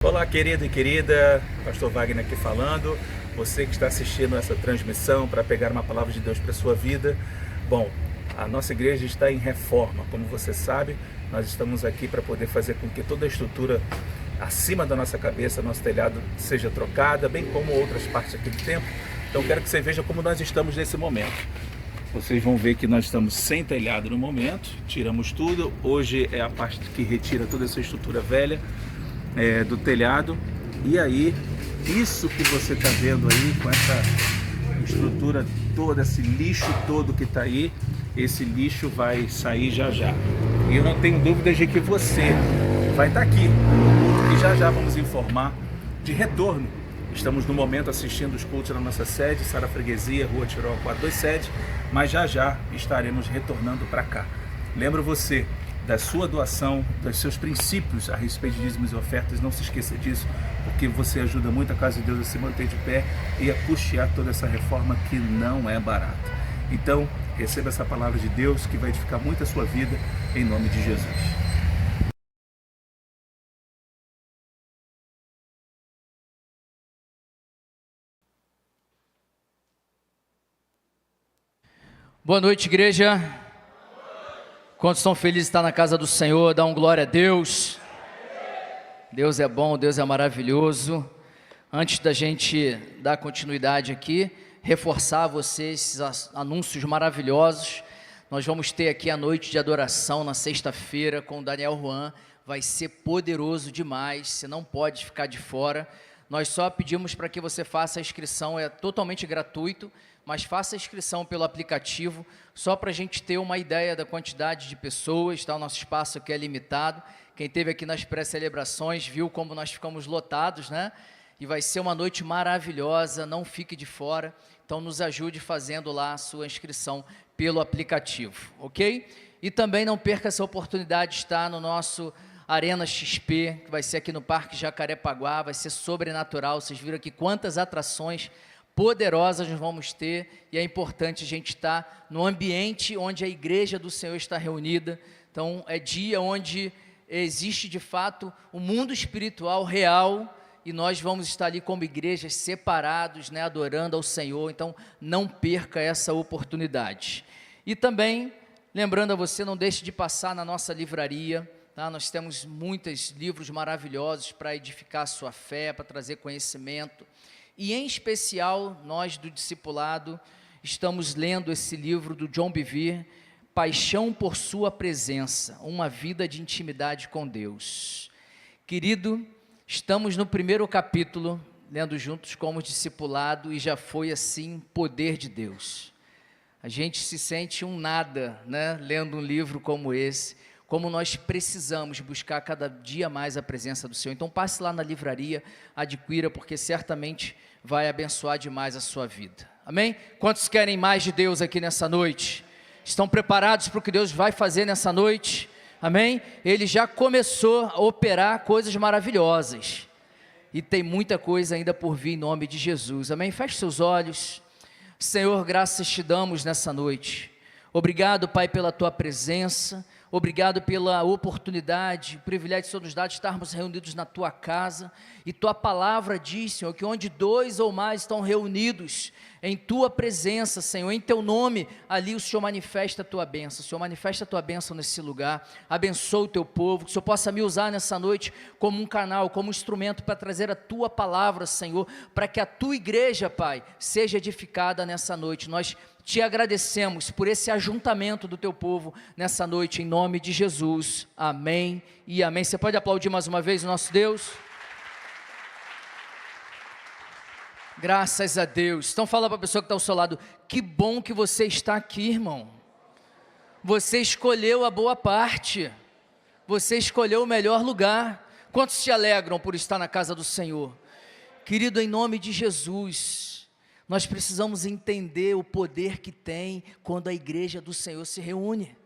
Olá, querido e querida, Pastor Wagner aqui falando. Você que está assistindo essa transmissão para pegar uma palavra de Deus para a sua vida. Bom, a nossa igreja está em reforma, como você sabe. Nós estamos aqui para poder fazer com que toda a estrutura acima da nossa cabeça, nosso telhado, seja trocada, bem como outras partes aqui do templo. Então quero que você veja como nós estamos nesse momento. Vocês vão ver que nós estamos sem telhado no momento, tiramos tudo. Hoje é a parte que retira toda essa estrutura velha do telhado. E aí, isso que você está vendo aí, com essa estrutura toda, esse lixo todo que está aí, esse lixo vai sair já já. E eu não tenho dúvidas de que você vai estar aqui. E já já vamos informar de retorno. Estamos no momento assistindo os cultos na nossa sede, Sara Freguesia, Rua Tirol 427, mas já já estaremos retornando para cá. Lembro você da sua doação, dos seus princípios a respeito de dízimos e ofertas. Não se esqueça disso, porque você ajuda muito a Casa de Deus a se manter de pé e a custear toda essa reforma que não é barata. Então, receba essa palavra de Deus que vai edificar muito a sua vida, em nome de Jesus. Boa noite, igreja. Quantos estão felizes de estar na casa do Senhor? Dá um glória a Deus. Deus é bom, Deus é maravilhoso. Antes da gente dar continuidade aqui, reforçar a vocês esses anúncios maravilhosos. Nós vamos ter aqui a noite de adoração na sexta-feira com o Daniel Juan. Vai ser poderoso demais, você não pode ficar de fora. Nós só pedimos para que você faça a inscrição, é totalmente gratuito, mas faça a inscrição pelo aplicativo, só para a gente ter uma ideia da quantidade de pessoas, tá? O nosso espaço aqui é limitado. Quem esteve aqui nas pré-celebrações viu como nós ficamos lotados, né? E vai ser uma noite maravilhosa, não fique de fora. Então nos ajude fazendo lá a sua inscrição pelo aplicativo, ok? E também não perca essa oportunidade de estar no nosso Arena XP, que vai ser aqui no Parque Jacarepaguá, vai ser sobrenatural. Vocês viram aqui quantas atrações poderosas nós vamos ter, e é importante a gente estar no ambiente onde a igreja do Senhor está reunida. Então é dia onde existe de fato o mundo espiritual real, e nós vamos estar ali como igrejas separados, né, adorando ao Senhor. Então não perca essa oportunidade. E também, lembrando a você, não deixe de passar na nossa livraria, tá? Nós temos muitos livros maravilhosos para edificar a sua fé, para trazer conhecimento. E em especial, nós do discipulado, estamos lendo esse livro do John Bevere, Paixão por Sua Presença, uma vida de intimidade com Deus. Querido, estamos no primeiro capítulo, lendo juntos como discipulado, e já foi assim, poder de Deus. A gente se sente um nada, né, lendo um livro como esse, como nós precisamos buscar cada dia mais a presença do Senhor. Então passe lá na livraria, adquira, porque certamente vai abençoar demais a sua vida. Amém? Quantos querem mais de Deus aqui nessa noite? Estão preparados para o que Deus vai fazer nessa noite? Amém? Ele já começou a operar coisas maravilhosas, e tem muita coisa ainda por vir em nome de Jesus. Amém? Feche seus olhos. Senhor, graças te damos nessa noite. Obrigado, Pai, pela tua presença. Obrigado pela oportunidade, o privilégio que o Senhor nos dá de estarmos reunidos na tua casa. E tua palavra diz, Senhor, que onde dois ou mais estão reunidos em tua presença, Senhor, em teu nome, ali o Senhor manifesta a tua bênção. O Senhor manifesta a tua bênção nesse lugar. Abençoa o teu povo, que o Senhor possa me usar nessa noite como um canal, como um instrumento para trazer a tua palavra, Senhor, para que a tua igreja, Pai, seja edificada nessa noite. Nós te agradecemos por esse ajuntamento do teu povo nessa noite, em nome de Jesus. Amém e amém. Você pode aplaudir mais uma vez o nosso Deus? Graças a Deus. Então fala para a pessoa que está ao seu lado: que bom que você está aqui, irmão. Você escolheu a boa parte, você escolheu o melhor lugar. Quantos se alegram por estar na casa do Senhor? Querido, em nome de Jesus, nós precisamos entender o poder que tem quando a igreja do Senhor se reúne.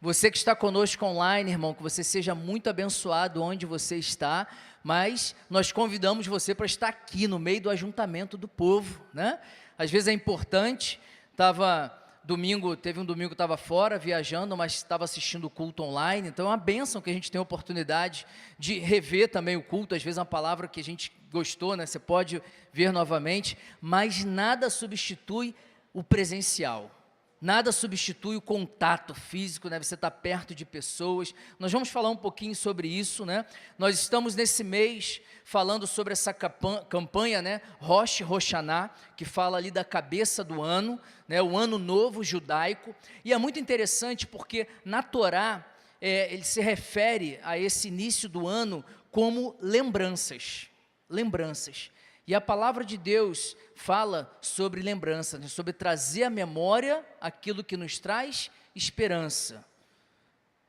Você que está conosco online, irmão, que você seja muito abençoado onde você está, mas nós convidamos você para estar aqui no meio do ajuntamento do povo, né? Às vezes é importante, estava domingo, teve um domingo que estava fora, viajando, mas estava assistindo o culto online, então é uma bênção que a gente tem a oportunidade de rever também o culto, às vezes uma palavra que a gente gostou, né? Você pode ver novamente, mas nada substitui o presencial. Nada substitui o contato físico, né? Você está perto de pessoas. Nós vamos falar um pouquinho sobre isso, né? Nós estamos nesse mês falando sobre essa campanha, né? Rosh Hashanah, que fala ali da cabeça do ano, né? O ano novo judaico. E é muito interessante porque na Torá, ele se refere a esse início do ano como lembranças. Lembranças. E a palavra de Deus fala sobre lembrança, né? Sobre trazer à memória aquilo que nos traz esperança.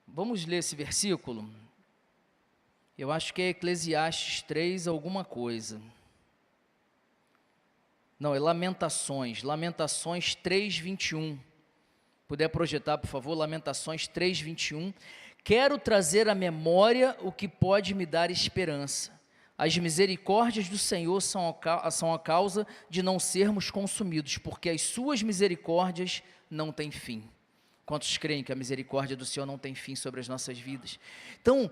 Vamos ler esse versículo? Eu acho que é Eclesiastes 3 alguma coisa. Não, é Lamentações 3:21. Puder projetar, por favor, Lamentações 3:21. Quero trazer à memória o que pode me dar esperança. As misericórdias do Senhor são a causa de não sermos consumidos, porque as suas misericórdias não têm fim. Quantos creem que a misericórdia do Senhor não tem fim sobre as nossas vidas? Então,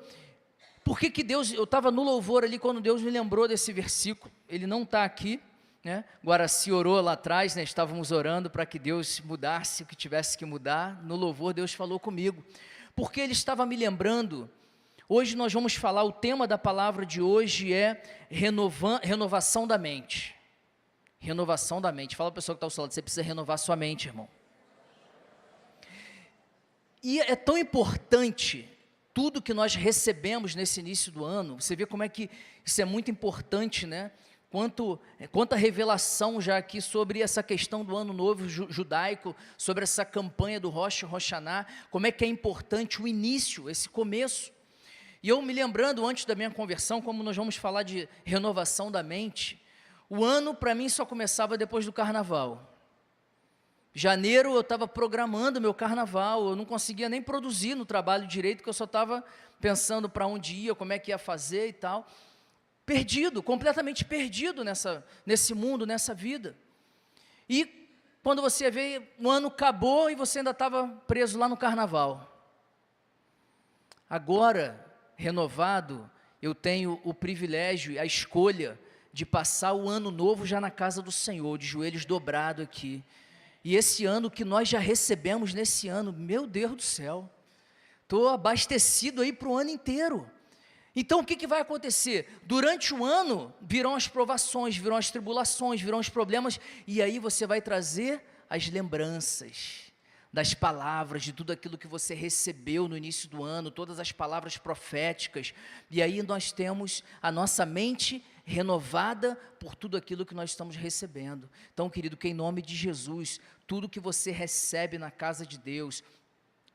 por que Deus, eu estava no louvor ali quando Deus me lembrou desse versículo, ele não está aqui, né? Guaraci orou lá atrás, né? Estávamos orando para que Deus mudasse o que tivesse que mudar, no louvor Deus falou comigo, porque ele estava me lembrando. Hoje nós vamos falar, o tema da palavra de hoje é renovação da mente. Renovação da mente. Fala para a pessoa que está ao seu lado, você precisa renovar sua mente, irmão. E é tão importante tudo que nós recebemos nesse início do ano. Você vê como é que isso é muito importante, né? Quanta revelação já aqui sobre essa questão do ano novo judaico, sobre essa campanha do Rosh Hashanah, como é que é importante o início, esse começo. E eu me lembrando, antes da minha conversão, como nós vamos falar de renovação da mente, o ano para mim só começava depois do carnaval. Janeiro eu estava programando meu carnaval, eu não conseguia nem produzir no trabalho direito, porque eu só estava pensando para onde ia, como é que ia fazer e tal. Perdido, completamente perdido nesse mundo, nessa vida. E quando você vê, o ano acabou e você ainda estava preso lá no carnaval. Agora, renovado, eu tenho o privilégio, a escolha de passar o ano novo já na casa do Senhor, de joelhos dobrados aqui. E esse ano que nós já recebemos nesse ano, meu Deus do céu, estou abastecido aí para o ano inteiro. Então o que vai acontecer? Durante o ano virão as provações, virão as tribulações, virão os problemas, e aí você vai trazer as lembranças das palavras, de tudo aquilo que você recebeu no início do ano, todas as palavras proféticas, e aí nós temos a nossa mente renovada por tudo aquilo que nós estamos recebendo. Então, querido, que em nome de Jesus, tudo que você recebe na casa de Deus,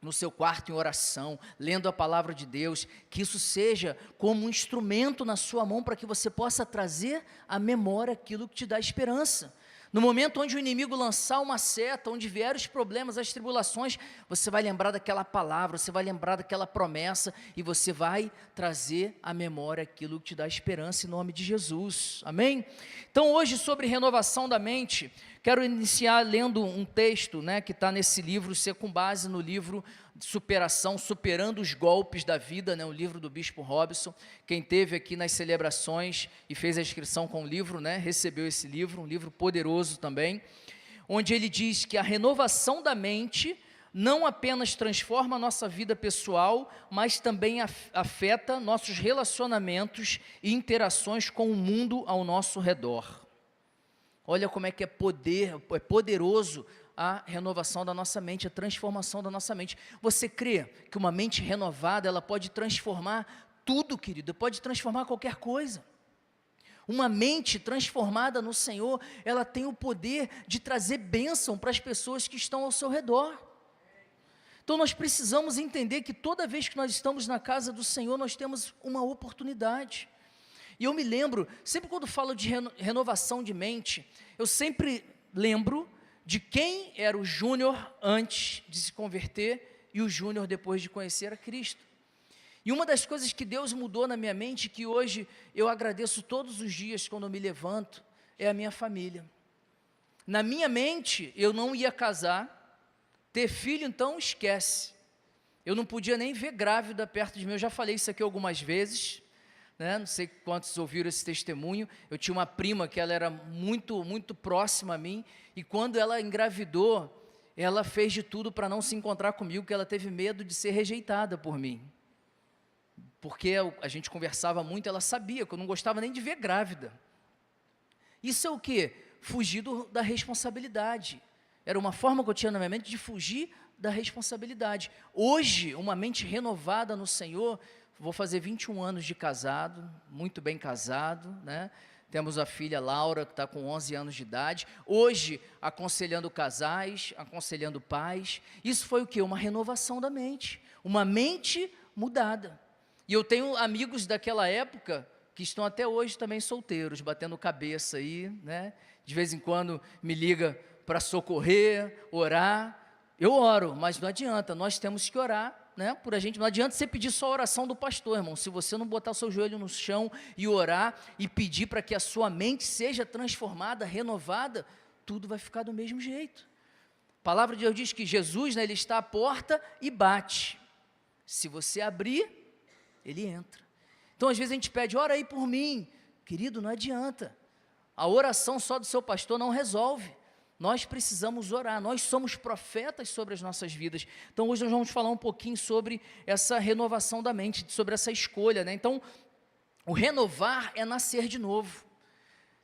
no seu quarto em oração, lendo a palavra de Deus, que isso seja como um instrumento na sua mão, para que você possa trazer à memória aquilo que te dá esperança. No momento onde o inimigo lançar uma seta, onde vierem os problemas, as tribulações, você vai lembrar daquela palavra, você vai lembrar daquela promessa, e você vai trazer à memória aquilo que te dá esperança, em nome de Jesus, amém? Então hoje, sobre renovação da mente, quero iniciar lendo um texto, né, que está nesse livro, ser com base no livro Superação, Superando os Golpes da Vida, né, o livro do Bispo Robson. Quem esteve aqui nas celebrações e fez a inscrição com o livro, né, recebeu esse livro, um livro poderoso também, onde ele diz que a renovação da mente não apenas transforma a nossa vida pessoal, mas também afeta nossos relacionamentos e interações com o mundo ao nosso redor. Olha como é que é poderoso a renovação da nossa mente, a transformação da nossa mente. Você crê que uma mente renovada, ela pode transformar tudo, querido, pode transformar qualquer coisa. Uma mente transformada no Senhor, ela tem o poder de trazer bênção para as pessoas que estão ao seu redor. Então nós precisamos entender que toda vez que nós estamos na casa do Senhor, nós temos uma oportunidade. E eu me lembro, sempre quando falo de renovação de mente, eu sempre lembro de quem era o Júnior antes de se converter e o Júnior depois de conhecer a Cristo. E uma das coisas que Deus mudou na minha mente, que hoje eu agradeço todos os dias quando eu me levanto, é a minha família. Na minha mente, eu não ia casar, Ter filho, então, esquece. Eu não podia nem ver grávida perto de mim, eu já falei isso aqui algumas vezes, né? Não sei quantos ouviram esse testemunho. Eu tinha uma prima que ela era muito, muito próxima a mim, e quando ela engravidou, ela fez de tudo para não se encontrar comigo, porque ela teve medo de ser rejeitada por mim. Porque a gente conversava muito, ela sabia que eu não gostava nem de ver grávida. Isso é o quê? Fugir da responsabilidade. Era uma forma que eu tinha na minha mente de fugir da responsabilidade. Hoje, uma mente renovada no Senhor, vou fazer 21 anos de casado, muito bem casado, né? Temos a filha Laura, que está com 11 anos de idade. Hoje, aconselhando casais, aconselhando pais. Isso foi o quê? Uma renovação da mente. Uma mente mudada. E eu tenho amigos daquela época que estão até hoje também solteiros, batendo cabeça aí, né? De vez em quando me liga para socorrer, orar. Eu oro, mas não adianta, nós temos que orar, né, por a gente. Não adianta você pedir só a oração do pastor, irmão. Se você não botar o seu joelho no chão e orar e pedir para que a sua mente seja transformada, renovada, tudo vai ficar do mesmo jeito. A palavra de Deus diz que Jesus, né, ele está à porta e bate. Se você abrir, ele entra. Então, às vezes a gente pede, ora aí por mim. Querido, não adianta. A oração só do seu pastor não resolve. Nós precisamos orar, nós somos profetas sobre as nossas vidas. Então hoje nós vamos falar um pouquinho sobre essa renovação da mente, sobre essa escolha, né? Então, o renovar é nascer de novo.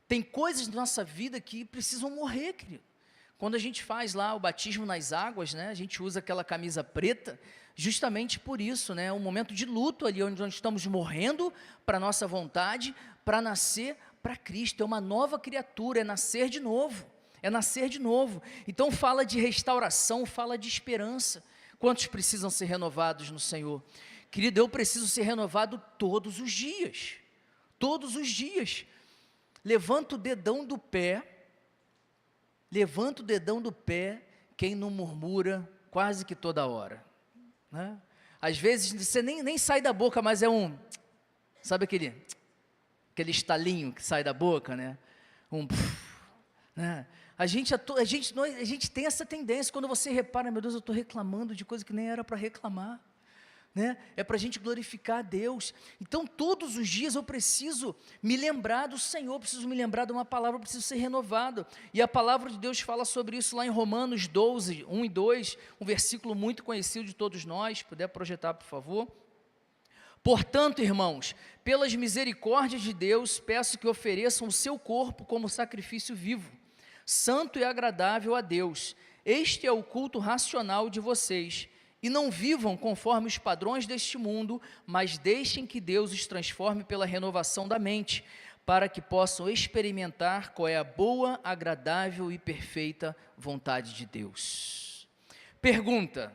Tem coisas na nossa vida que precisam morrer, querido. Quando a gente faz lá o batismo nas águas, né, a gente usa aquela camisa preta, justamente por isso, né, um momento de luto ali, onde nós estamos morrendo para a nossa vontade, para nascer para Cristo. É uma nova criatura, é nascer de novo. É nascer de novo. Então fala de restauração, fala de esperança. Quantos precisam ser renovados no Senhor? Querido, eu preciso ser renovado todos os dias. Todos os dias. Levanta o dedão do pé. Levanta o dedão do pé, quem não murmura quase que toda hora. Né? Às vezes você nem sai da boca, mas é um... Sabe aquele estalinho que sai da boca, né? Né? A gente tem essa tendência, quando você repara, meu Deus, eu estou reclamando de coisa que nem era para reclamar, né? É para a gente glorificar a Deus. Então todos os dias eu preciso me lembrar do Senhor, preciso me lembrar de uma palavra, eu preciso ser renovado, e a palavra de Deus fala sobre isso lá em Romanos 12, 1 e 2, um versículo muito conhecido de todos nós, se puder projetar por favor. Portanto, irmãos, pelas misericórdias de Deus, peço que ofereçam o seu corpo como sacrifício vivo, santo e agradável a Deus. Este é o culto racional de vocês. E não vivam conforme os padrões deste mundo, mas deixem que Deus os transforme pela renovação da mente, para que possam experimentar qual é a boa, agradável e perfeita vontade de Deus. Pergunta: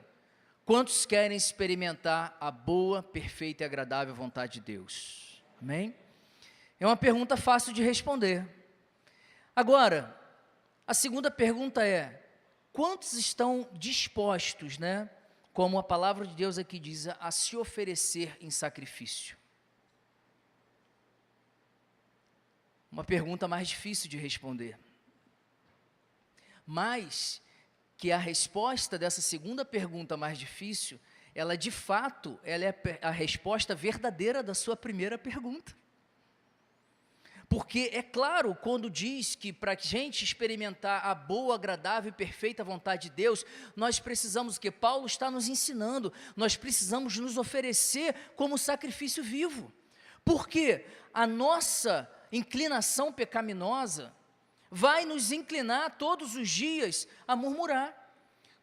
quantos querem experimentar a boa, perfeita e agradável vontade de Deus? Amém? É uma pergunta fácil de responder. Agora, a segunda pergunta é: quantos estão dispostos, né, como a palavra de Deus aqui diz, a se oferecer em sacrifício? Uma pergunta mais difícil de responder. Mas que a resposta dessa segunda pergunta mais difícil, ela de fato, ela é a resposta verdadeira da sua primeira pergunta. Porque é claro, quando diz que para a gente experimentar a boa, agradável e perfeita vontade de Deus, nós precisamos, que Paulo está nos ensinando, nós precisamos nos oferecer como sacrifício vivo. Porque a nossa inclinação pecaminosa vai nos inclinar todos os dias a murmurar.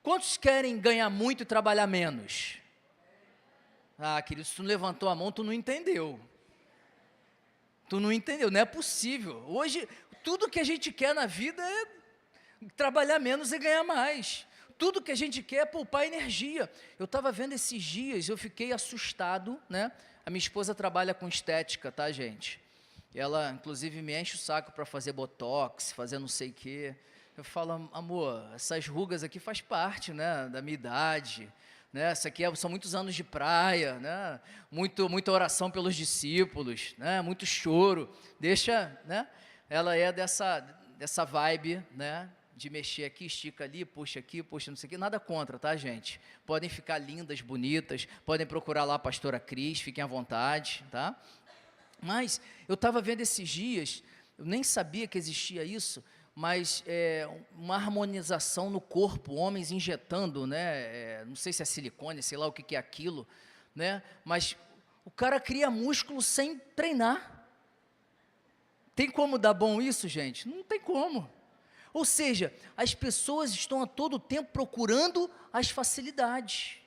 Quantos querem ganhar muito e trabalhar menos? Ah, querido, se tu não levantou a mão, tu não entendeu. Tu não entendeu, não é possível. Hoje, tudo que a gente quer na vida é trabalhar menos e ganhar mais. Tudo que a gente quer é poupar energia. Eu estava vendo esses dias, eu fiquei assustado, né? A minha esposa trabalha com estética, tá, gente? Ela, inclusive, me enche o saco para fazer botox, fazer não sei o quê. Eu falo, amor, essas rugas aqui faz parte, né, da minha idade, né? Isso aqui são muitos anos de praia, né? Muita oração pelos discípulos, né? Muito choro. Deixa, né? Ela é dessa vibe, né? De mexer aqui, estica ali, puxa não sei o que, nada contra, tá, gente? Podem ficar lindas, bonitas, podem procurar lá a pastora Cris, fiquem à vontade, tá? Mas eu estava vendo esses dias, eu nem sabia que existia isso, mas uma harmonização no corpo, homens injetando, né? Não sei se é silicone, sei lá o que é aquilo, né? Mas o cara cria músculo sem treinar. Tem como dar bom isso, gente? Não tem como. Ou seja, as pessoas estão a todo tempo procurando as facilidades.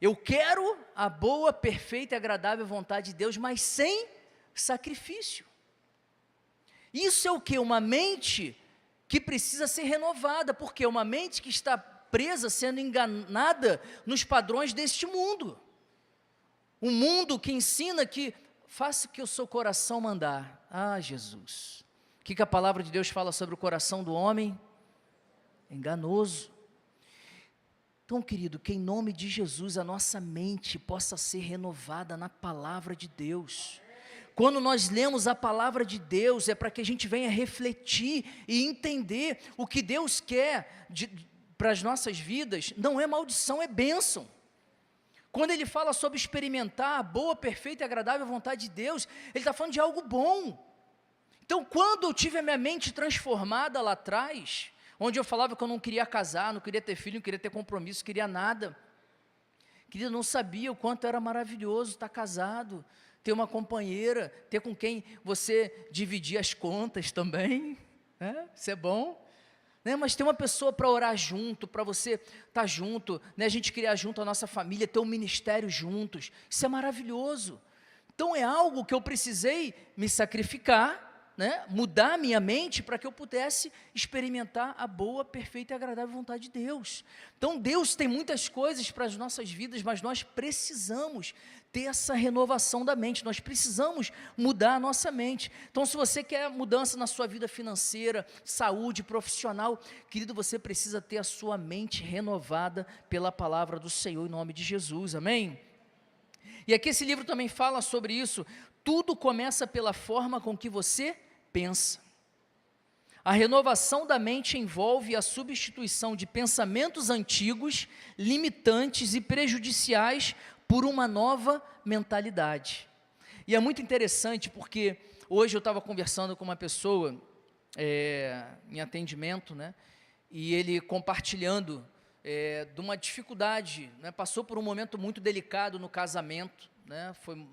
Eu quero a boa, perfeita e agradável vontade de Deus, mas sem sacrifício. Isso é o quê? Uma mente que precisa ser renovada, porque é uma mente que está presa, sendo enganada nos padrões deste mundo. Um mundo que ensina que faça o que o seu coração mandar. Ah, Jesus! O que a palavra de Deus fala sobre o coração do homem? Enganoso. Então, querido, que em nome de Jesus a nossa mente possa ser renovada na palavra de Deus. Quando nós lemos a palavra de Deus, é para que a gente venha refletir e entender o que Deus quer para as nossas vidas. Não é maldição, é bênção. Quando ele fala sobre experimentar a boa, perfeita e agradável vontade de Deus, ele está falando de algo bom. Então, quando eu tive a minha mente transformada lá atrás, onde eu falava que eu não queria casar, não queria ter filho, não queria ter compromisso, não queria nada, querido, eu não sabia o quanto era maravilhoso estar casado, ter uma companheira, ter com quem você dividir as contas também, né? Isso é bom, né? Mas ter uma pessoa para orar junto, para você estar junto, né? A gente criar junto a nossa família, ter um ministério juntos, isso é maravilhoso. Então é algo que eu precisei me sacrificar, né, mudar a minha mente para que eu pudesse experimentar a boa, perfeita e agradável vontade de Deus. Então Deus tem muitas coisas para as nossas vidas, mas nós precisamos ter essa renovação da mente, nós precisamos mudar a nossa mente. Então, se você quer mudança na sua vida financeira, saúde, profissional, querido, você precisa ter a sua mente renovada pela palavra do Senhor em nome de Jesus, amém? E aqui esse livro também fala sobre isso. Tudo começa pela forma com que você pensa. A renovação da mente envolve a substituição de pensamentos antigos, limitantes e prejudiciais por uma nova mentalidade. E é muito interessante porque hoje eu estava conversando com uma pessoa em atendimento, né, e ele compartilhando de uma dificuldade, né, passou por um momento muito delicado no casamento, né, foi um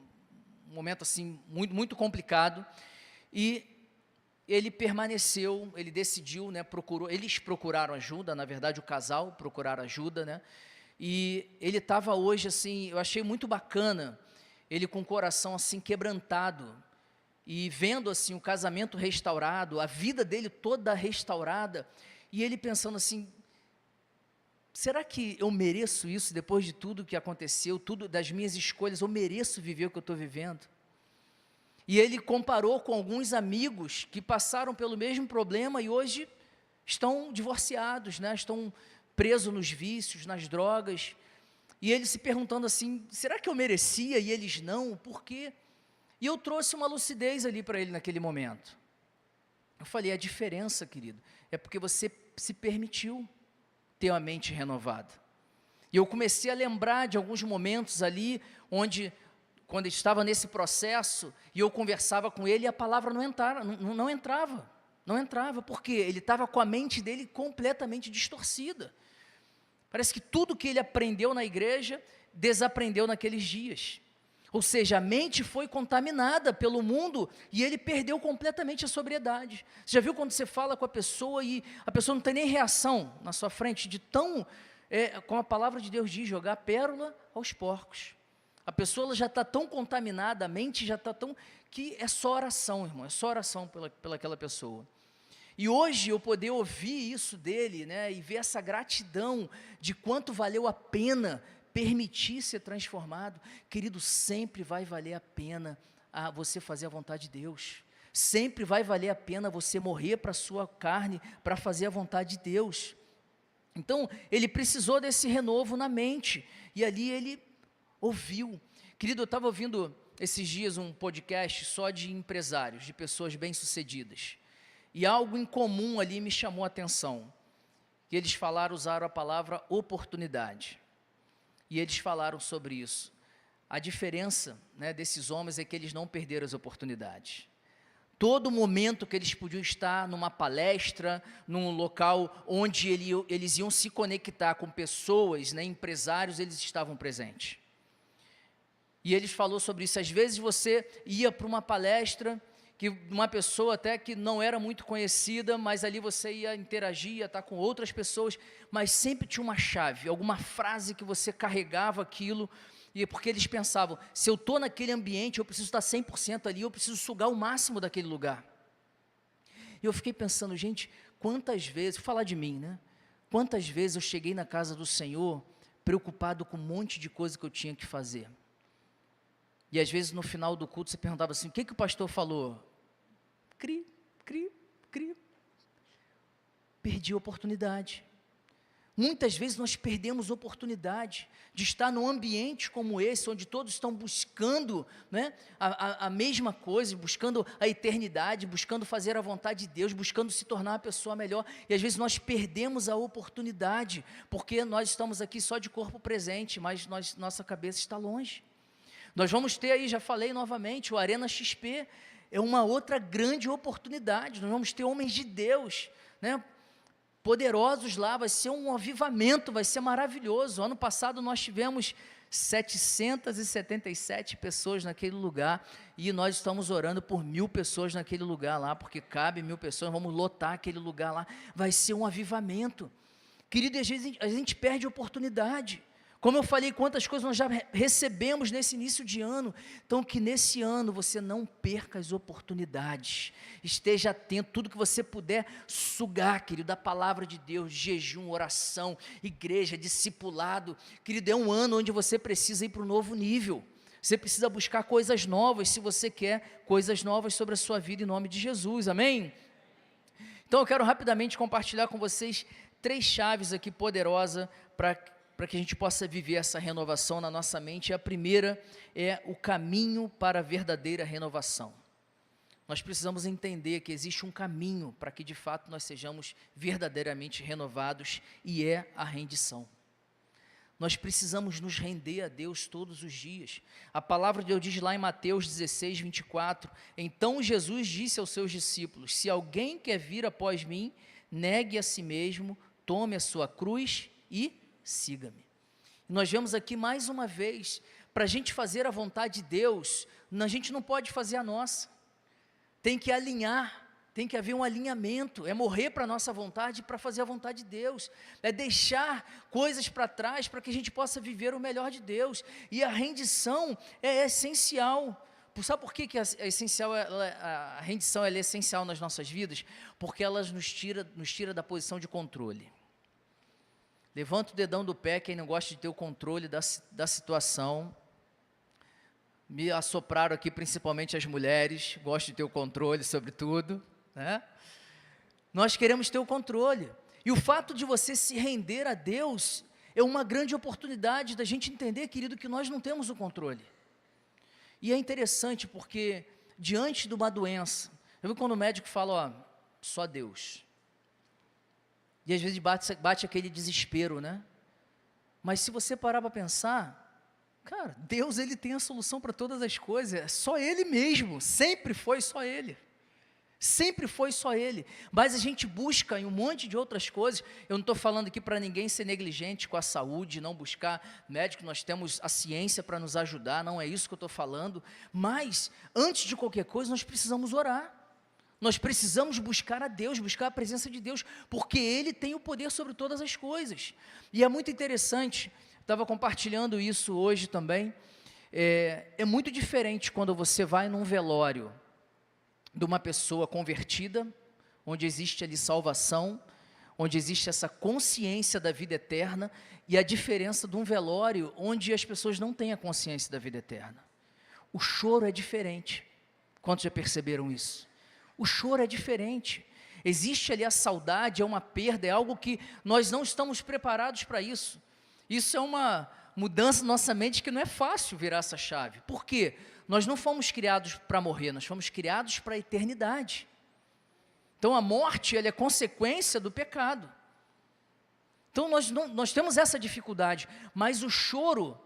momento assim muito, muito complicado, e ele permaneceu, ele decidiu, né, eles procuraram ajuda, na verdade o casal procuraram ajuda, né, e ele estava hoje assim, eu achei muito bacana, ele com o coração assim quebrantado, e vendo assim o casamento restaurado, a vida dele toda restaurada, e ele pensando assim, será que eu mereço isso depois de tudo que aconteceu, tudo das minhas escolhas, eu mereço viver o que eu estou vivendo? E ele comparou com alguns amigos que passaram pelo mesmo problema e hoje estão divorciados, né? Estão presos nos vícios, nas drogas, e ele se perguntando assim, será que eu merecia? E eles não, por quê? E eu trouxe uma lucidez ali para ele naquele momento. Eu falei, a diferença, querido, é porque você se permitiu ter uma mente renovada. E eu comecei a lembrar de alguns momentos ali, onde, quando ele estava nesse processo, e eu conversava com ele, e a palavra não entrava, porque ele estava com a mente dele completamente distorcida. Parece que tudo que ele aprendeu na igreja, desaprendeu naqueles dias. Ou seja, a mente foi contaminada pelo mundo e ele perdeu completamente a sobriedade. Você já viu quando você fala com a pessoa e a pessoa não tem nem reação na sua frente, de tão, como a palavra de Deus diz, jogar pérola aos porcos. A pessoa ela já está tão contaminada, a mente já está tão, que é só oração, irmão, é só oração pelaquela pessoa. E hoje eu poder ouvir isso dele, né, e ver essa gratidão de quanto valeu a pena permitir ser transformado, querido, sempre vai valer a pena você fazer a vontade de Deus, sempre vai valer a pena você morrer para a sua carne, para fazer a vontade de Deus. Então, ele precisou desse renovo na mente, e ali ele ouviu. Querido, eu estava ouvindo esses dias um podcast só de empresários, de pessoas bem-sucedidas, E algo em comum ali me chamou a atenção, que eles usaram a palavra oportunidade, e eles falaram sobre isso. A diferença, né, desses homens é que eles não perderam as oportunidades. Todo momento que eles podiam estar numa palestra, num local onde eles iam se conectar com pessoas, né, empresários, eles estavam presentes. E eles falaram sobre isso. Às vezes você ia para uma palestra, que uma pessoa até que não era muito conhecida, mas ali você ia interagir, ia estar com outras pessoas, mas sempre tinha uma chave, alguma frase que você carregava aquilo, e porque eles pensavam, se eu estou naquele ambiente, eu preciso estar 100% ali, eu preciso sugar o máximo daquele lugar. E eu fiquei pensando, gente, quantas vezes, vou falar de mim, né? Quantas vezes eu cheguei na casa do Senhor, preocupado com um monte de coisa que eu tinha que fazer. E às vezes no final do culto você perguntava assim, o que o pastor falou? Cri. Perdi a oportunidade. Muitas vezes nós perdemos a oportunidade de estar num ambiente como esse, onde todos estão buscando, né, a mesma coisa, buscando a eternidade, buscando fazer a vontade de Deus, buscando se tornar uma pessoa melhor, e às vezes nós perdemos a oportunidade, porque nós estamos aqui só de corpo presente, mas nossa cabeça está longe. Nós vamos ter aí, já falei novamente, o Arena XP é uma outra grande oportunidade. Nós vamos ter homens de Deus, né, poderosos lá, vai ser um avivamento, vai ser maravilhoso. Ano passado nós tivemos 777 pessoas naquele lugar, e nós estamos orando por 1000 pessoas naquele lugar lá, porque cabe 1000 pessoas, vamos lotar aquele lugar lá, vai ser um avivamento. Querido, às vezes a gente perde a oportunidade. Como eu falei, quantas coisas nós já recebemos nesse início de ano. Então, que nesse ano você não perca as oportunidades. Esteja atento, tudo que você puder sugar, querido, da palavra de Deus, jejum, oração, igreja, discipulado. Querido, é um ano onde você precisa ir para um novo nível. Você precisa buscar coisas novas, se você quer coisas novas sobre a sua vida, em nome de Jesus, amém? Então, eu quero rapidamente compartilhar com vocês 3 chaves aqui poderosas para que a gente possa viver essa renovação na nossa mente. A primeira é o caminho para a verdadeira renovação. Nós precisamos entender que existe um caminho para que de fato nós sejamos verdadeiramente renovados, e é a rendição. Nós precisamos nos render a Deus todos os dias. A palavra de Deus diz lá em Mateus 16, 24, então Jesus disse aos seus discípulos, se alguém quer vir após mim, negue a si mesmo, tome a sua cruz e siga-me. Nós vemos aqui mais uma vez, para a gente fazer a vontade de Deus, a gente não pode fazer a nossa, tem que alinhar, tem que haver um alinhamento, é morrer para a nossa vontade, para fazer a vontade de Deus, é deixar coisas para trás, para que a gente possa viver o melhor de Deus, e a rendição é essencial. Sabe por que a rendição é essencial nas nossas vidas? Porque ela nos tira da posição de controle. Levanta o dedão do pé quem não gosta de ter o controle da situação. Me assopraram aqui principalmente as mulheres, gostam de ter o controle sobre tudo, né? Nós queremos ter o controle, e o fato de você se render a Deus é uma grande oportunidade da gente entender, querido, que nós não temos o controle. E é interessante porque diante de uma doença, eu vi quando o médico fala, ó, só Deus. E às vezes bate aquele desespero, né? Mas se você parar para pensar, cara, Deus, Ele tem a solução para todas as coisas, é só Ele mesmo, sempre foi só Ele. Sempre foi só Ele, mas a gente busca em um monte de outras coisas. Eu não estou falando aqui para ninguém ser negligente com a saúde, não buscar médico, nós temos a ciência para nos ajudar, não é isso que eu estou falando, mas antes de qualquer coisa nós precisamos orar. Nós precisamos buscar a Deus, buscar a presença de Deus, porque Ele tem o poder sobre todas as coisas. E é muito interessante, estava compartilhando isso hoje também, é muito diferente quando você vai num velório de uma pessoa convertida, onde existe ali salvação, onde existe essa consciência da vida eterna, e a diferença de um velório onde as pessoas não têm a consciência da vida eterna. O choro é diferente. Quantos já perceberam isso? O choro é diferente, existe ali a saudade, é uma perda, é algo que nós não estamos preparados para isso. Isso é uma mudança na nossa mente que não é fácil virar essa chave. Por quê? Nós não fomos criados para morrer, nós fomos criados para a eternidade. Então a morte, ela é consequência do pecado. Então nós temos essa dificuldade, mas o choro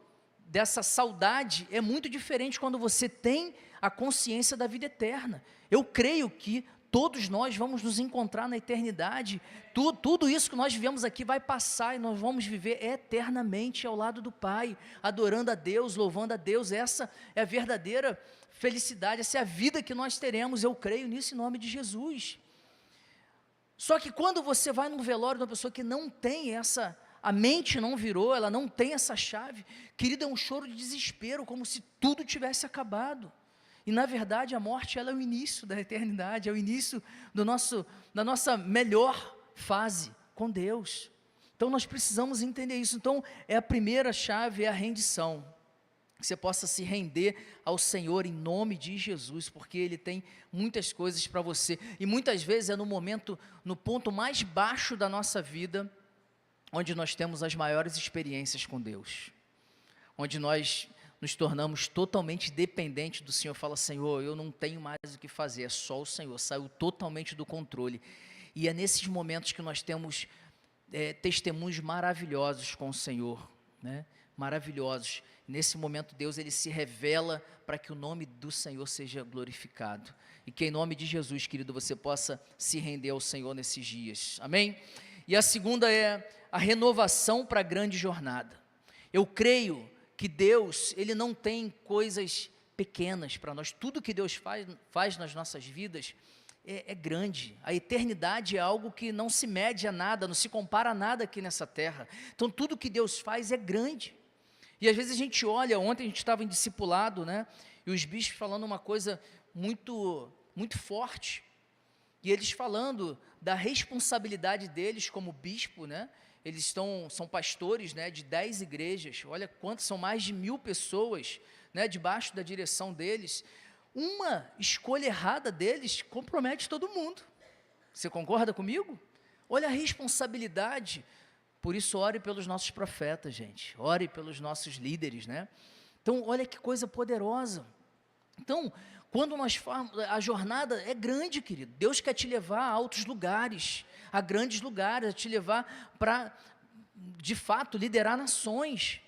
dessa saudade é muito diferente quando você tem a consciência da vida eterna. Eu creio que todos nós vamos nos encontrar na eternidade, tudo isso que nós vivemos aqui vai passar e nós vamos viver eternamente ao lado do Pai, adorando a Deus, louvando a Deus. Essa é a verdadeira felicidade, essa é a vida que nós teremos, eu creio nisso em nome de Jesus. Só que quando você vai num velório de uma pessoa que não tem a mente não virou, ela não tem essa chave, querida, é um choro de desespero, como se tudo tivesse acabado. E na verdade a morte, ela é o início da eternidade, é o início da nossa melhor fase com Deus. Então nós precisamos entender isso. Então a primeira chave é a rendição. Que você possa se render ao Senhor em nome de Jesus, porque Ele tem muitas coisas para você, e muitas vezes é no ponto mais baixo da nossa vida, onde nós temos as maiores experiências com Deus, onde nós nos tornamos totalmente dependentes do Senhor. Fala: Senhor, eu não tenho mais o que fazer, é só o Senhor, saiu totalmente do controle, e é nesses momentos que nós temos testemunhos maravilhosos com o Senhor, né? Maravilhosos. Nesse momento Deus, Ele se revela para que o nome do Senhor seja glorificado, e que em nome de Jesus, querido, você possa se render ao Senhor nesses dias, amém? E a segunda é a renovação para a grande jornada. Eu creio que Deus, Ele não tem coisas pequenas para nós, tudo que Deus faz nas nossas vidas é grande. A eternidade é algo que não se mede a nada, não se compara a nada aqui nessa terra. Então tudo que Deus faz é grande. E às vezes a gente olha, ontem a gente estava em discipulado, né? E os bispos falando uma coisa muito, muito forte. E eles falando da responsabilidade deles como bispo, né? Eles são pastores, né, de 10 igrejas. Olha quantos, são mais de 1000 pessoas, né, debaixo da direção deles. Uma escolha errada deles compromete todo mundo. Você concorda comigo? Olha a responsabilidade. Por isso, ore pelos nossos profetas, gente. Ore pelos nossos líderes, né? Então, olha que coisa poderosa. Então, quando nós falamos, a jornada é grande, querido. Deus quer te levar a altos lugares, a grandes lugares, a te levar para, de fato, liderar nações.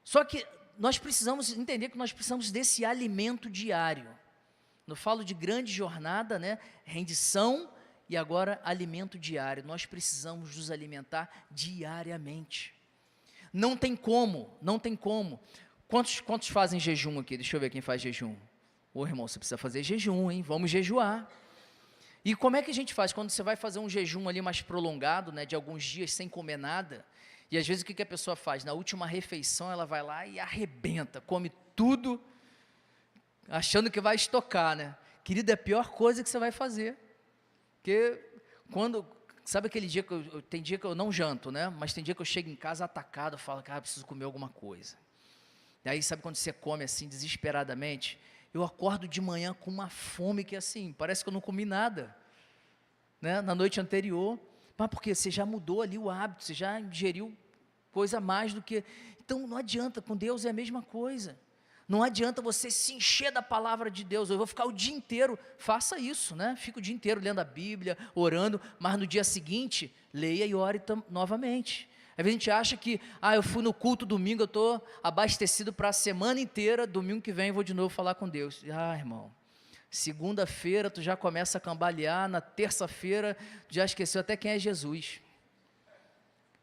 Só que nós precisamos entender que nós precisamos desse alimento diário. Eu falo de grande jornada, né? Rendição. E agora, alimento diário. Nós precisamos nos alimentar diariamente. Não tem como. Quantos fazem jejum aqui? Deixa eu ver quem faz jejum. Ô irmão, você precisa fazer jejum, hein? Vamos jejuar. E como é que a gente faz? Quando você vai fazer um jejum ali mais prolongado, né, de alguns dias sem comer nada, e às vezes o que a pessoa faz? Na última refeição ela vai lá e arrebenta, come tudo, achando que vai estocar, né? Querido, é a pior coisa que você vai fazer. Porque sabe aquele dia tem dia que eu não janto, né? Mas tem dia que eu chego em casa atacado, eu falo, cara, preciso comer alguma coisa. E aí, sabe quando você come assim, desesperadamente? Eu acordo de manhã com uma fome que assim, parece que eu não comi nada, né? Na noite anterior. Mas porque você já mudou ali o hábito, você já ingeriu coisa mais do que... Então não adianta, com Deus é a mesma coisa. Não adianta você se encher da palavra de Deus. Eu vou ficar o dia inteiro, faça isso, né? Fica o dia inteiro lendo a Bíblia, orando, mas no dia seguinte, leia e ore novamente. Às vezes a gente acha que, eu fui no culto domingo, eu estou abastecido para a semana inteira, domingo que vem eu vou de novo falar com Deus. Irmão, segunda-feira tu já começa a cambalear, na terça-feira já esqueceu até quem é Jesus.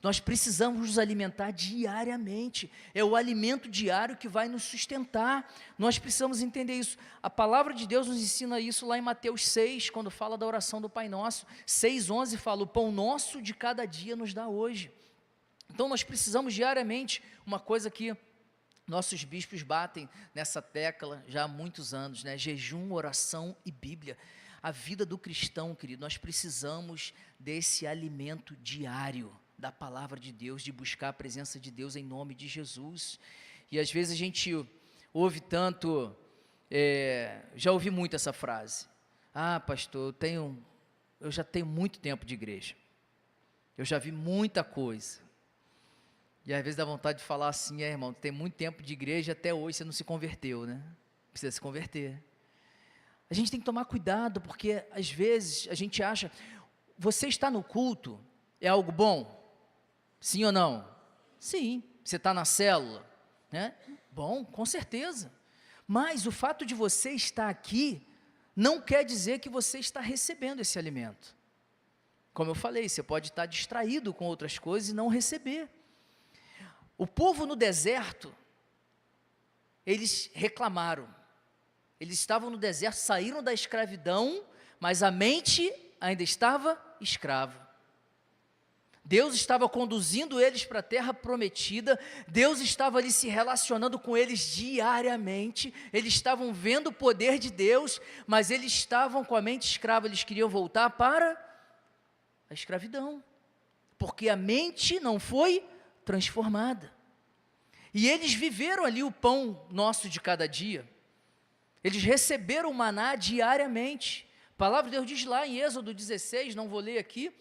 Nós precisamos nos alimentar diariamente, é o alimento diário que vai nos sustentar, nós precisamos entender isso. A palavra de Deus nos ensina isso lá em Mateus 6, quando fala da oração do Pai Nosso, 6,11 fala, o pão nosso de cada dia nos dá hoje. Então nós precisamos diariamente, uma coisa que nossos bispos batem nessa tecla já há muitos anos, né? Jejum, oração e Bíblia. A vida do cristão, querido, nós precisamos desse alimento diário, da palavra de Deus, de buscar a presença de Deus em nome de Jesus. E às vezes a gente ouve tanto, já ouvi muito essa frase, pastor, eu já tenho muito tempo de igreja, eu já vi muita coisa, e às vezes dá vontade de falar assim, irmão, tem muito tempo de igreja, até hoje você não se converteu, né? Precisa se converter. A gente tem que tomar cuidado, porque às vezes a gente acha, você está no culto, é algo bom? Sim ou não? Sim. Você está na célula, né? Bom, com certeza. Mas o fato de você estar aqui, não quer dizer que você está recebendo esse alimento. Como eu falei, você pode estar distraído com outras coisas e não receber. O povo no deserto, eles reclamaram. Eles estavam no deserto, saíram da escravidão, mas a mente ainda estava escrava. Deus estava conduzindo eles para a terra prometida, Deus estava ali se relacionando com eles diariamente, eles estavam vendo o poder de Deus, mas eles estavam com a mente escrava, eles queriam voltar para a escravidão, porque a mente não foi transformada. E eles viveram ali o pão nosso de cada dia, eles receberam o maná diariamente. A palavra de Deus diz lá em Êxodo 16, não vou ler aqui,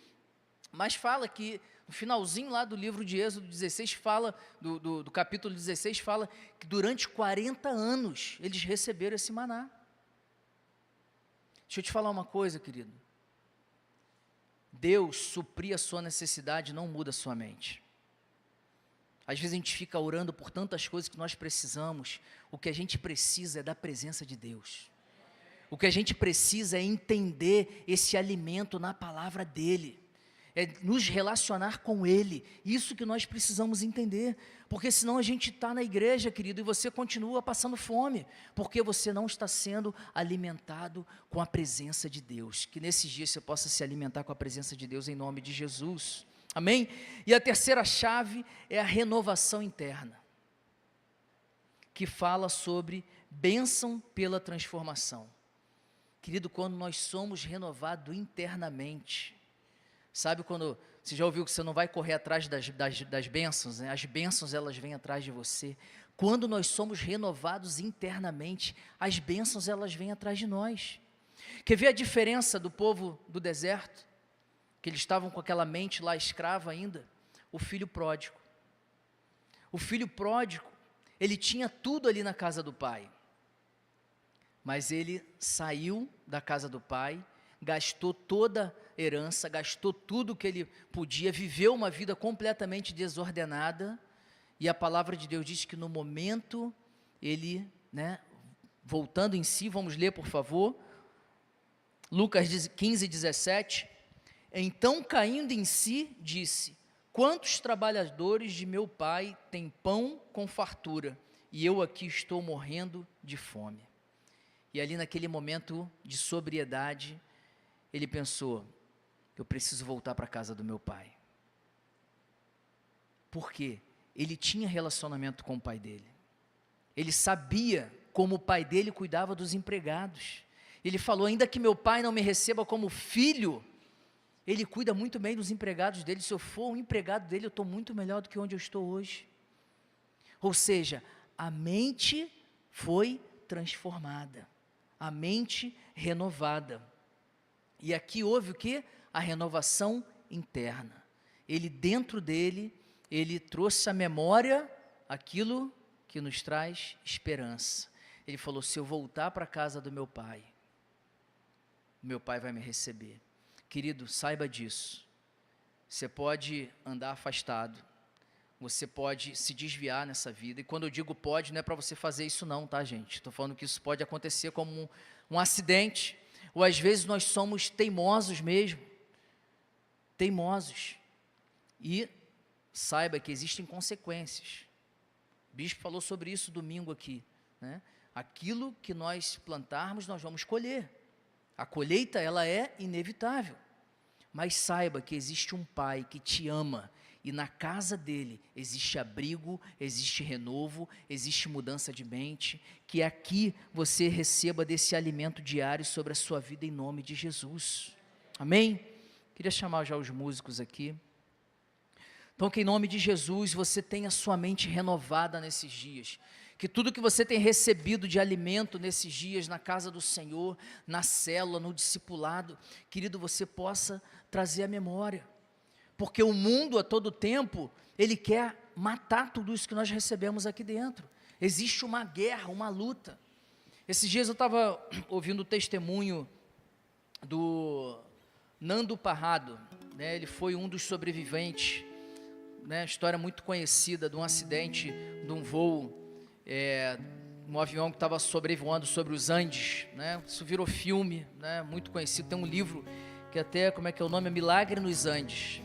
mas fala que, no finalzinho lá do livro de Êxodo 16, fala, do capítulo 16, fala que durante 40 anos eles receberam esse maná. Deixa eu te falar uma coisa, querido. Deus suprir a sua necessidade não muda a sua mente. Às vezes a gente fica orando por tantas coisas que nós precisamos, o que a gente precisa é da presença de Deus. O que a gente precisa é entender esse alimento na palavra dEle. É nos relacionar com Ele, isso que nós precisamos entender, porque senão a gente está na igreja, querido, e você continua passando fome, porque você não está sendo alimentado com a presença de Deus. Que nesses dias você possa se alimentar com a presença de Deus em nome de Jesus, amém? E a terceira chave é a renovação interna, que fala sobre bênção pela transformação. Querido, quando nós somos renovados internamente, sabe quando, você já ouviu que você não vai correr atrás das bênçãos, né? As bênçãos elas vêm atrás de você. Quando nós somos renovados internamente, as bênçãos elas vêm atrás de nós. Quer ver a diferença do povo do deserto? Que eles estavam com aquela mente lá escrava ainda? O filho pródigo. O filho pródigo, ele tinha tudo ali na casa do pai. Mas ele saiu da casa do pai, gastou toda a herança, gastou tudo que ele podia, viveu uma vida completamente desordenada, e a palavra de Deus diz que no momento, ele, voltando em si, vamos ler por favor, Lucas 15, 17, então caindo em si, disse, quantos trabalhadores de meu pai têm pão com fartura, e eu aqui estou morrendo de fome. E ali naquele momento de sobriedade, ele pensou, eu preciso voltar para a casa do meu pai. Por quê? Ele tinha relacionamento com o pai dele. Ele sabia como o pai dele cuidava dos empregados. Ele falou, ainda que meu pai não me receba como filho, ele cuida muito bem dos empregados dele. Se eu for um empregado dele, eu estou muito melhor do que onde eu estou hoje. Ou seja, a mente foi transformada. A mente renovada. E aqui houve o que? A renovação interna. Ele dentro dele, ele trouxe à memória aquilo que nos traz esperança. Ele falou, se eu voltar para a casa do meu pai vai me receber. Querido, saiba disso. Você pode andar afastado, você pode se desviar nessa vida, e quando eu digo pode, não é para você fazer isso não, tá gente? Estou falando que isso pode acontecer como um acidente, ou às vezes nós somos teimosos mesmo, teimosos, e saiba que existem consequências. O bispo falou sobre isso domingo aqui, né? Aquilo que nós plantarmos, nós vamos colher. A colheita, ela é inevitável, mas saiba que existe um pai que te ama, e na casa dele existe abrigo, existe renovo, existe mudança de mente, que aqui você receba desse alimento diário sobre a sua vida em nome de Jesus, amém? Queria chamar já os músicos aqui. Então que em nome de Jesus você tenha sua mente renovada nesses dias, que tudo que você tem recebido de alimento nesses dias, na casa do Senhor, na célula, no discipulado, querido, você possa trazer à memória, porque o mundo a todo tempo, ele quer matar tudo isso que nós recebemos aqui dentro. Existe uma guerra, uma luta. Esses dias eu estava ouvindo o testemunho do Nando Parrado, né? Ele foi um dos sobreviventes, né? História muito conhecida de um acidente de um voo, um avião que estava sobrevoando sobre os Andes, né? Isso virou filme, né? Muito conhecido, tem um livro que até, como é que é o nome? Milagre nos Andes.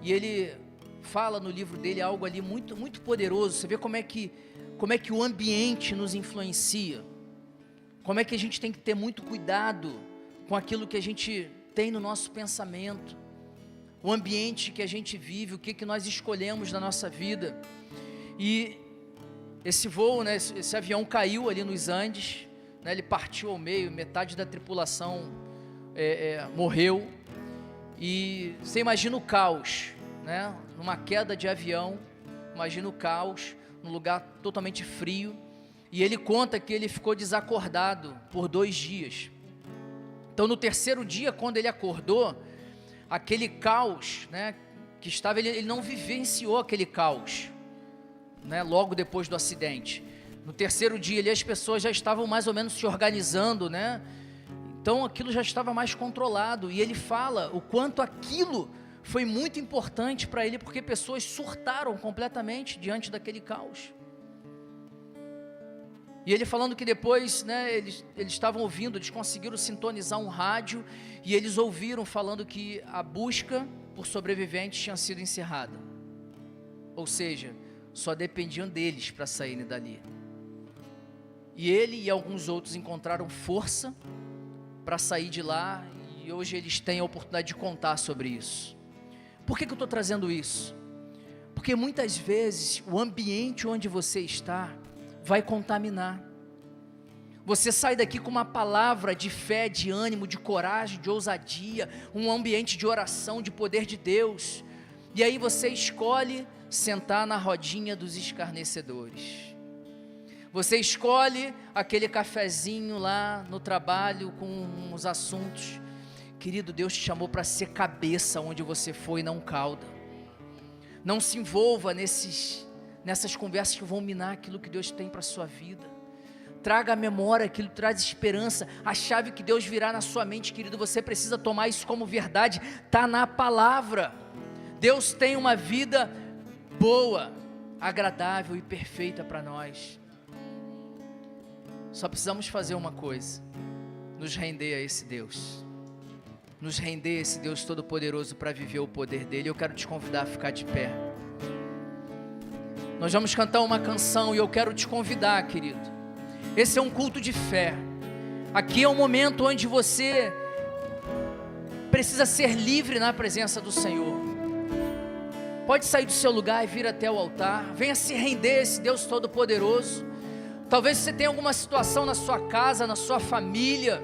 E ele fala no livro dele algo ali muito, muito poderoso. Você vê como é que o ambiente nos influencia, como é que a gente tem que ter muito cuidado com aquilo que a gente tem no nosso pensamento, o ambiente que a gente vive, o que nós escolhemos na nossa vida. E esse voo, né, esse avião caiu ali nos Andes, né, ele partiu ao meio, metade da tripulação morreu. E você imagina o caos, né, numa queda de avião, imagina o caos, num lugar totalmente frio. E ele conta que ele ficou desacordado por 2 dias. Então no terceiro dia, quando ele acordou, aquele caos, né, que estava, ele não vivenciou aquele caos, né, logo depois do acidente. No terceiro dia ali, as pessoas já estavam mais ou menos se organizando, né? Então aquilo já estava mais controlado. E ele fala o quanto aquilo foi muito importante para ele, porque pessoas surtaram completamente diante daquele caos. E ele falando que depois, né, eles estavam ouvindo, eles conseguiram sintonizar um rádio, e eles ouviram falando que a busca por sobreviventes tinha sido encerrada. Ou seja, só dependiam deles para saírem dali. E ele e alguns outros encontraram força para sair de lá, e hoje eles têm a oportunidade de contar sobre isso. Por que eu estou trazendo isso? Porque muitas vezes o ambiente onde você está vai contaminar. Você sai daqui com uma palavra de fé, de ânimo, de coragem, de ousadia, um ambiente de oração, de poder de Deus, e aí você escolhe sentar na rodinha dos escarnecedores. Você escolhe aquele cafezinho lá no trabalho com os assuntos. Querido, Deus te chamou para ser cabeça onde você foi, não cauda. Não se envolva nessas conversas que vão minar aquilo que Deus tem para a sua vida. Traga à memória aquilo que traz esperança. A chave que Deus virá na sua mente, querido, você precisa tomar isso como verdade. Está na palavra. Deus tem uma vida boa, agradável e perfeita para nós. Só precisamos fazer uma coisa: nos render a esse Deus, nos render a esse Deus Todo-Poderoso para viver o poder dele. Eu quero te convidar a ficar de pé. Nós vamos cantar uma canção e eu quero te convidar, querido. Esse é um culto de fé. Aqui é um momento onde você precisa ser livre na presença do Senhor. Pode sair do seu lugar e vir até o altar. Venha se render a esse Deus Todo-Poderoso. Talvez você tenha alguma situação na sua casa, na sua família,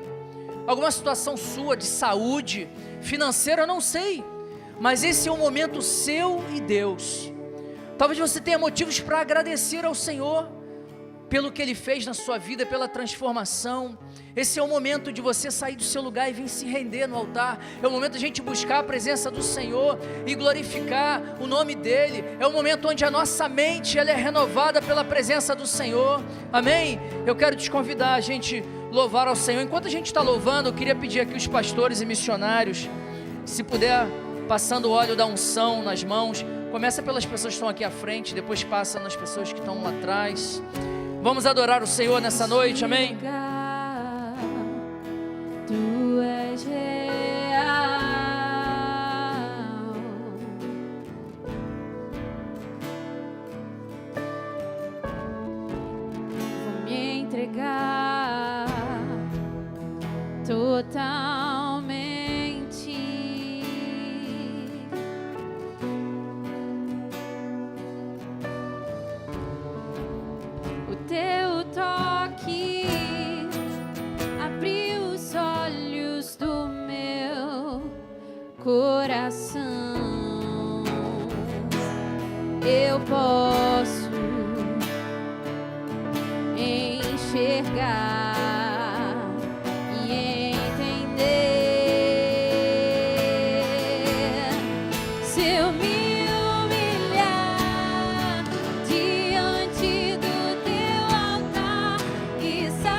alguma situação sua de saúde, financeira, eu não sei, mas esse é um momento seu e Deus. Talvez você tenha motivos para agradecer ao Senhor pelo que Ele fez na sua vida, pela transformação. Esse é o momento de você sair do seu lugar e vir se render no altar. É o momento de a gente buscar a presença do Senhor e glorificar o nome dEle. É o momento onde a nossa mente ela é renovada pela presença do Senhor. Amém? Eu quero te convidar a gente louvar ao Senhor. Enquanto a gente está louvando, eu queria pedir aqui os pastores e missionários, se puder, passando o óleo da unção nas mãos. Começa pelas pessoas que estão aqui à frente, depois passa nas pessoas que estão lá atrás. Vamos adorar o Senhor nessa noite, amém? Tu és real. Vou me entregar totalmente. O teu toque abriu os olhos do meu coração. Eu posso enxergar e entender. Se eu me humilhar diante do teu altar e saber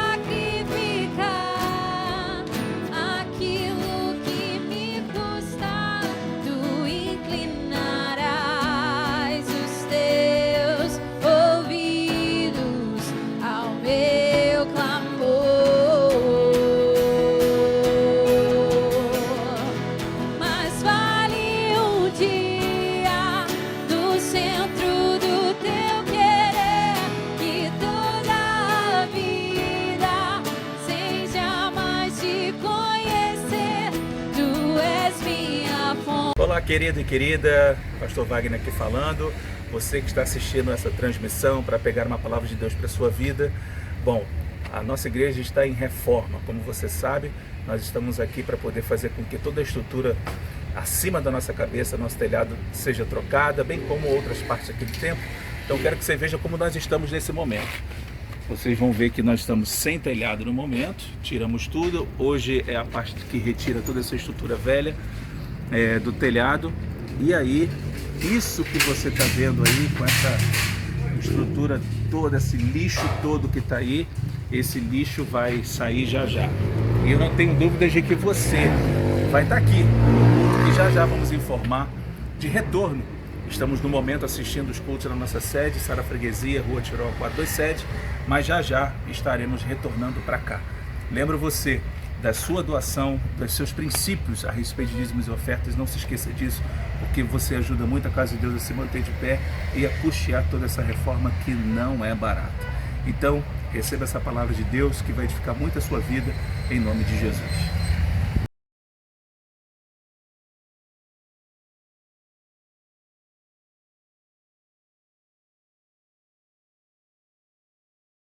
Olá, querido e querida, Pastor Wagner aqui falando. Você que está assistindo essa transmissão para pegar uma palavra de Deus para a sua vida. Bom, a nossa igreja está em reforma, como você sabe. Nós estamos aqui para poder fazer com que toda a estrutura acima da nossa cabeça, nosso telhado, seja trocada, bem como outras partes aqui do templo. Então quero que você veja como nós estamos nesse momento. Vocês vão ver que nós estamos sem telhado no momento, tiramos tudo. Hoje é a parte que retira toda essa estrutura velha do telhado. E aí, isso que você está vendo aí, com essa estrutura toda, esse lixo todo que está aí, esse lixo vai sair já já. E eu não tenho dúvidas de que você vai estar aqui. E já já vamos informar de retorno. Estamos no momento assistindo os cultos na nossa sede, Sara Freguesia, Rua Tirol 427, mas já já estaremos retornando para cá. Lembro você da sua doação, dos seus princípios a respeito de dízimos e ofertas. Não se esqueça disso, porque você ajuda muito a Casa de Deus a se manter de pé e a custear toda essa reforma que não é barata. Então, receba essa palavra de Deus que vai edificar muito a sua vida, em nome de Jesus.